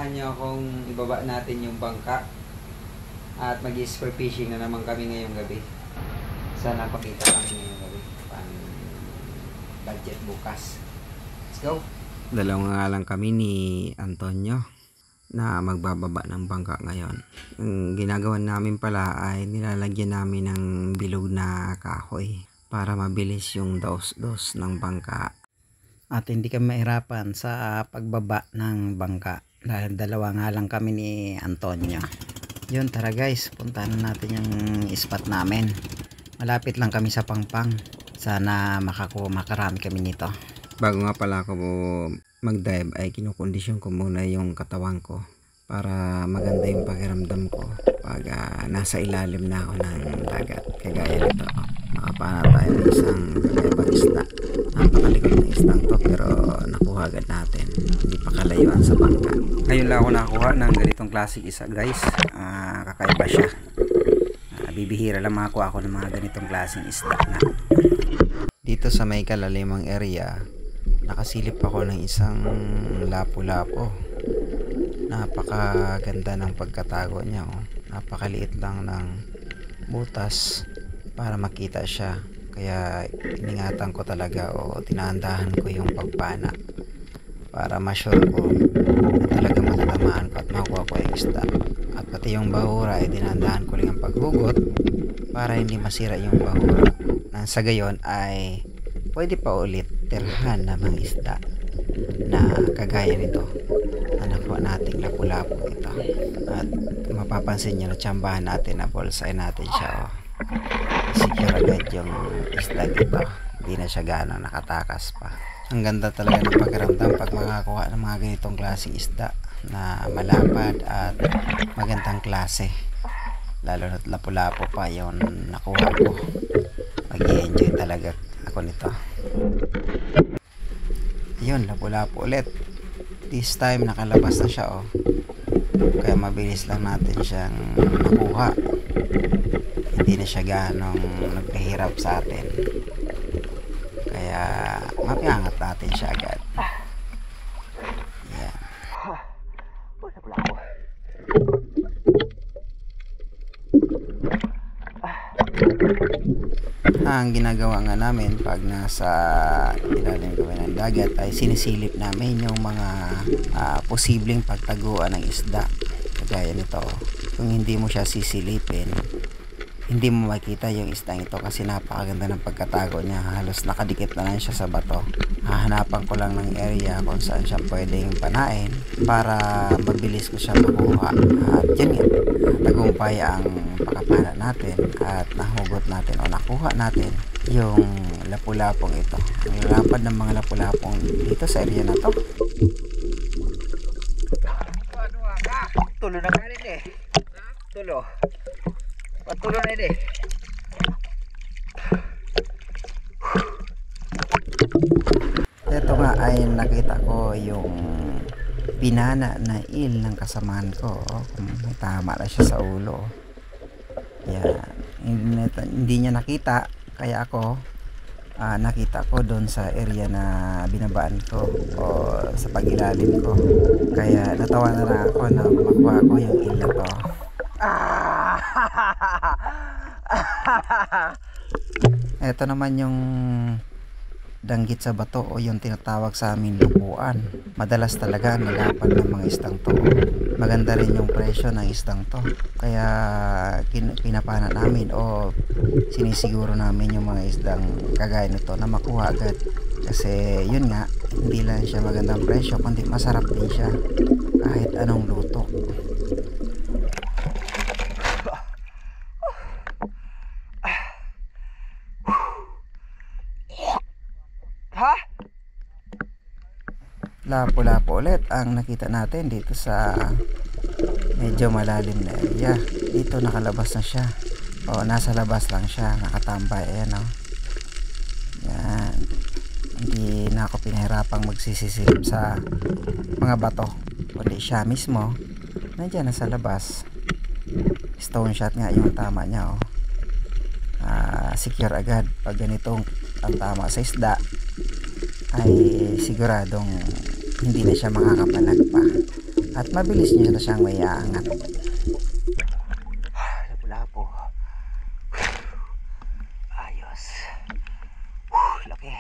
samahan niyo akong ibaba natin yung bangka at mag-spear fishing na naman kami ngayong gabi. Sana pakita kami ngayong gabi pang budget bukas. Let's go! Dalawa nga lang kami ni Antonio na magbababa ng bangka ngayon. Ang ginagawa namin pala ay nilalagyan namin ng bilog na kahoy para mabilis yung dos-dos ng bangka. At hindi kami mahirapan sa pagbaba ng bangka dahil dalawa nga lang kami ni Antonio. Yun, tara guys, puntahan natin yung spot namin. Malapit lang kami sa Pangpang. Sana makarami kami nito. Bago nga pala ako mag-dive ay kinukondisyon ko muna yung katawan ko para maganda yung pakiramdam ko pag nasa ilalim na ako ng dagat. Kagaya nito, makapana tayo ng isang kakaibang isda. Napakalikot ng isdang to pero nakuha agad natin, hindi pa kalayuan sa bangka. Ngayon lang ako nakuha ng ganitong klaseng isa guys. Kakaiba siya. Bibihira lang makakuha ako ng mga ganitong klaseng isda na. Dito sa may kalalimang area, nakasilip ako ng isang lapu-lapo. Napakaganda ng pagkatago niya, oh. Napakaliit lang ng butas para makita siya. Kaya iningatan ko talaga o tinahandahan ko yung pagpana para ma-sure ko na talaga matatamaan ko at makuha ko yung isda. At pati yung bahura ay tinahandahan ko lang ang paghugot para hindi masira yung bahura. Nang sa gayon ay pwede pa ulit tirhan na mga isda na kagaya nito na nakuha nating lapu-lapu ito. At mapapansin nyo na tsambahan natin na bolsay natin siya, oh. Secure agad yung isda dito, hindi na siya gano'ng nakatakas pa. Ang ganda talaga ng pakiramdam pag makakuha ng mga ganitong klaseng isda na malapad at magandang klase, lalo na't lapu-lapu pa yung nakuha ko. Mag-i-enjoy talaga ako nito. Yun, lapu-lapu ulit. This time nakalabas na siya, oh. Kaya mabilis lang natin siyang nakuha. Hindi na siya ganong nagpahirap sa atin. Kaya mapiangat natin siya agad. Yan. Ang ginagawa nga namin pag nasa ilalim kami ng dagat ay sinisilip namin yung mga posibleng pagtaguan ng isda. Kagaya nito, kung hindi mo siya sisilipin, hindi mo makita yung isdang ito kasi napakaganda ng pagkatago niya. Halos nakadikit na lang siya sa bato. Hahanapan ko lang ng area kung saan siya pwedeng panain para mabilis ko siya makuha. At yun nga, tagumpay ang pakapana natin at nahugot natin o nakuha natin yung lapu-lapong ito. Ang lapad ng mga lapu-lapong dito sa area na to. Tulo na kanin eh. Tulo. Patulo na ini. Ito nga ay nakita ko yung pinana na il ng kasamahan ko. May tama na siya sa ulo. Yan. Hindi niya nakita. Kaya ako nakita ko doon sa area na binabaan ko o sa pagilalim ko. Kaya natawa na lang ako na makuha ko yung il na to. Ito naman yung danggit sa bato o yung tinatawag sa amin lupuan. Madalas talaga nalapan ng mga isdang to. Maganda rin yung presyo ng isdang to. Kaya pinapana namin o sinisiguro namin yung mga isdang kagaya nito na makuha agad. Kasi yun nga, hindi lang siya magandang presyo kundi masarap din siya kahit anong luto. Lapu-lapu ulit ang nakita natin dito sa medyo malalim na area. Dito nakalabas na siya o nasa labas lang siya, nakatambay. Ayan, oh. Yan. Hindi na ako pinahirapang magsisisilip sa mga bato kundi siya mismo nandiyan nasa labas. Stone shot nga yung tama niya, oh. Secure agad pag ganitong ang tama sa isda ay siguradong hindi na siya makakapalag pa at mabilis niya na siyang may aangat. Lapu-lapu. Ayos. Laki.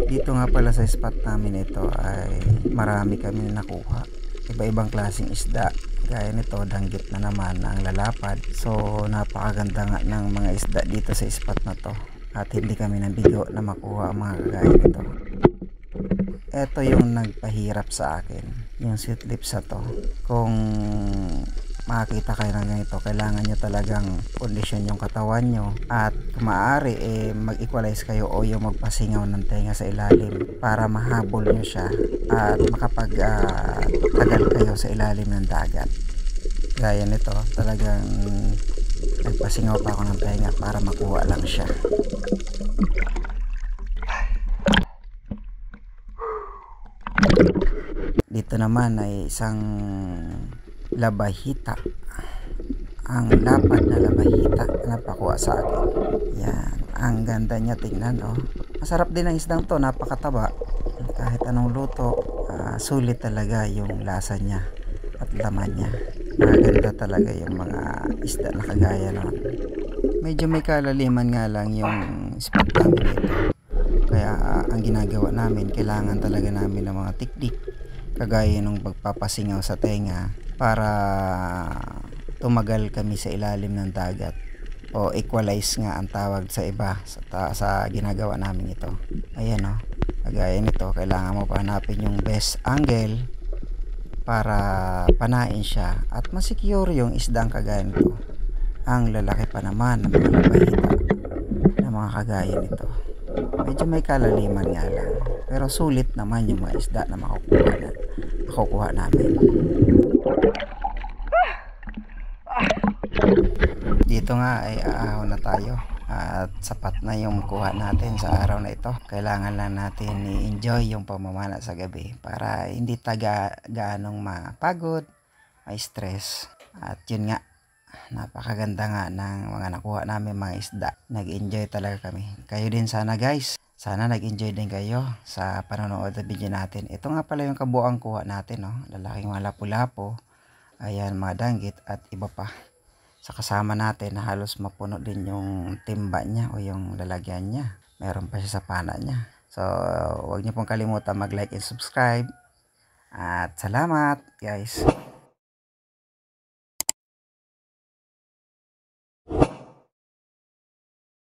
Dito nga pala sa spot namin ito ay marami kami nakuha. Iba-ibang klaseng isda. Gaya nito, danggit na naman ang lalapad. So napakaganda nga ng mga isda dito sa spot na to. At hindi kami nabigo na makuha ang mga kagaya nito. Ito yung nagpahirap sa akin, yung sweet lips na to. Kung makakita kayo ng ganito, kailangan nyo talagang kondisyon yung katawan nyo, at kung maaari mag-equalize kayo o yung magpasingaw ng tenga sa ilalim para mahabol nyo siya at makapag tagal kayo sa ilalim ng dagat. Gaya nito, talagang nagpasingaw pa ako ng tenga para makuha lang siya. Dito naman ay isang labahita, ang lapad na labahita na napakuha sa akin. Yan, ang ganda niya tingnan, oh. Masarap din ang isdang to, napakataba. Kahit anong luto, sulit talaga yung lasa niya at laman niya. Maganda talaga yung mga isda na kagaya nun. Medyo may kalaliman nga lang yung spot namin ito, kaya ang ginagawa namin, kailangan talaga namin ng mga teknik kagaya ng pagpapasingaw sa tenga para tumagal kami sa ilalim ng dagat, o equalize nga ang tawag sa iba sa ginagawa namin ito. Ayan, oh, kagaya nito, kailangan mo hanapin yung best angle para panain siya at masecure yung isdang kagaya nito. Ang lalaki pa naman ng mga labahita na mga kagaya nito. Medyo may kalaliman nga lang, pero sulit naman yung mga isda na makukuha namin. Dito nga ay aahon na tayo at sapat na yung kuha natin sa araw na ito. Kailangan lang natin i-enjoy yung pamamana sa gabi para hindi gaanong mapagod, may stress. At yun nga, napakaganda nga ng mga nakuha namin mga isda. Nag-enjoy talaga kami. Kayo din sana guys. Sana nag-enjoy din kayo sa panonood ng video natin. Ito nga pala yung kabuang kuha natin, no? Lalaking mga lapu-lapu, ayan, mga danggit at iba pa. Sa kasama natin na halos mapuno din yung timba niya o yung lalagyan niya. Meron pa siya sa pana niya. So huwag niyo pong kalimutan mag-like and subscribe. At salamat guys.